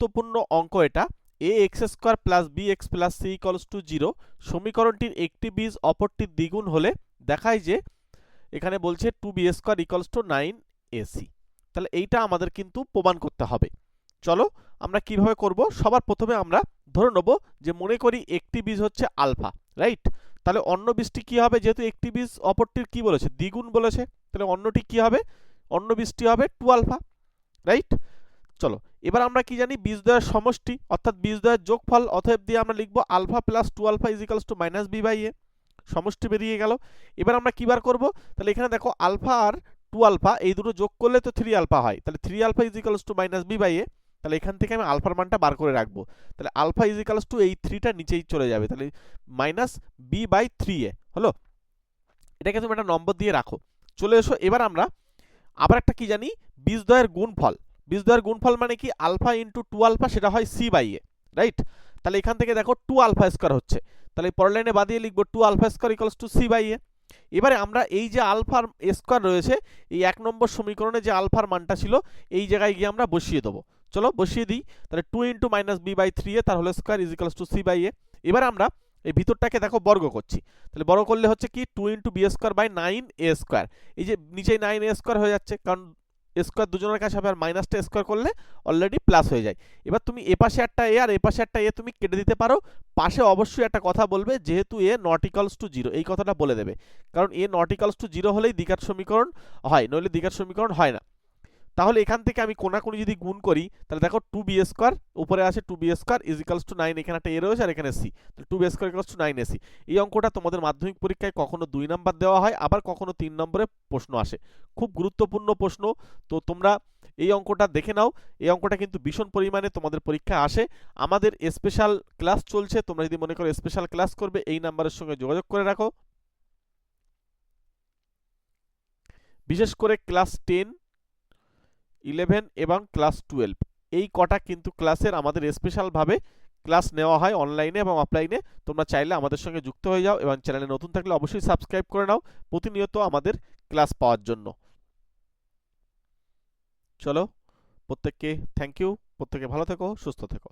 গুরুত্বপূর্ণ অঙ্ক এটা। A X square plus B X plus C equals to 0 সমীকরণটির একটি বীজ অপরটির দ্বিগুণ হলে দেখায় যে এখানে বলছে 2b square equals two 9ac। তাহলে এইটা আমাদের কিন্তু প্রমাণ করতে হবে। চলো আমরা কিভাবে করব। সবার প্রথমে আমরা ধরে নেব যে মনে করি একটি বীজ হচ্ছে আলফা, রাইট। তাহলে অন্য বীজটি কি হবে, যেহেতু একটি বীজ অপরটির কি বলেছে, দ্বিগুণ বলেছে, তাহলে অন্যটি কি হবে, অন্য বীজটি হবে 2 আলফা, রাইট। চলো এবার আমরা কি জানি, বীজদ্বয়ের সমষ্টি অর্থাৎ বীজদ্বয়ের যোগফল, অতএব দিয়ে আমরা লিখব alpha plus 2 alpha is equals to minus B by A. সমষ্টি বেরিয়ে গেল। এবার আমরা কি বার করব, তাহলে এখানে দেখো আলফা আর 2 আলফা এই দুটো যোগ করলে তো 3 আলফা হয়, তাহলে 3 alpha is equals to minus B by A. তাহলে এখান থেকে আমি আলফার মানটা বার করে রাখবো। তাহলে আলফা ইজ ইকুয়ালস টু এই 3টা নিচেই চলে যাবে, তাহলে মাইনাস বি বাই 3a হলো। এটাকে তুমি একটা নম্বর দিয়ে রাখো। চলে এসো এবার আমরা আবার একটা কি জানি, বীজদ্বয়ের গুণফল। বীজদ্বয়ের গুণফল মানে কি, আলফা ইন্টু 2 আলফা সেটা হয় সি বাই এ, রাইট। তাহলে এখান থেকে দেখো 2 আলফা স্কোয়ার হচ্ছে, তাহলে পরের লাইনে বাদিয়ে লিখবো 2 alpha square equals to C by A. এবারে আমরা এই যে আলফার স্কোয়ার রয়েছে, এই 1 নম্বর সমীকরণে যে আলফার মানটা ছিল এই জায়গায় গিয়ে আমরা বসিয়ে দেবো। চলো বসিয়ে দিই। তাহলে 2 into minus B by 3a তার whole square is equals to C by A. এবার আমরা এই ভিতরটাকে দেখো বর্গ করছি, তাহলে বর্গ করলে হচ্ছে কি 2 into B square by 9a square. এই যে নিচেই 9a স্কোয়ার হয়ে যাচ্ছে, কারণ স্কোয়ার দুজনের কাছে হবে, আর মাইনাসটা স্কোয়ার করলে অলরেডি প্লাস হয়ে যায়। এবার তুমি এ পাশে একটা এ আর এ পাশে একটা এ তুমি কেটে দিতে পারো। পাশে অবশ্যই একটা কথা বলবে, যেহেতু এ নট ইকুয়ালস টু 0, এই কথাটা বলে দেবে, কারণ এ নট ইকুয়ালস টু 0 হলেই দ্বিঘাত সমীকরণ হয়, নইলে দ্বিঘাত সমীকরণ হয় না। তাহলে এখান থেকে আমি কোনাকুনি যদি গুণ করি, তাহলে দেখো 2b স্কোয়ার উপরে আছে 2b square is equals two 9, এখানে একটা এ রয়েছে আর এখানে সি, তাহলে 2b square equals two 9ac। এই অঙ্কটা তোমাদের মাধ্যমিক পরীক্ষায় কখনো 2 নাম্বার দেওয়া হয়, আবার কখনো 3 নম্বরে প্রশ্ন আসে, খুব গুরুত্বপূর্ণ প্রশ্ন। তো তোমরা এই অঙ্কটা দেখে নাও, এই অঙ্কটা কিন্তু ভীষণ পরিমাণে তোমাদের পরীক্ষায় আসে। আমাদের স্পেশাল ক্লাস চলছে, তোমরা যদি মনে করো স্পেশাল ক্লাস করবে, এই নাম্বারের সঙ্গে যোগাযোগ করে রাখো। বিশেষ করে ক্লাস 10, 11 এবং ক্লাস 12 এই কটা কিন্তু ক্লাসের আমাদের স্পেশালভাবে ক্লাস নেওয়া হয় অনলাইনে এবং অফলাইনে। তোমরা চাইলে আমাদের সঙ্গে যুক্ত হয়ে যাও, এবং চ্যানেলে নতুন থাকলে অবশ্যই সাবস্ক্রাইব করে নাও প্রতিনিয়ত আমাদের ক্লাস পাওয়ার জন্য। চলো প্রত্যেককে থ্যাংক ইউ, প্রত্যেকে ভালো থেকো, সুস্থ থেকো।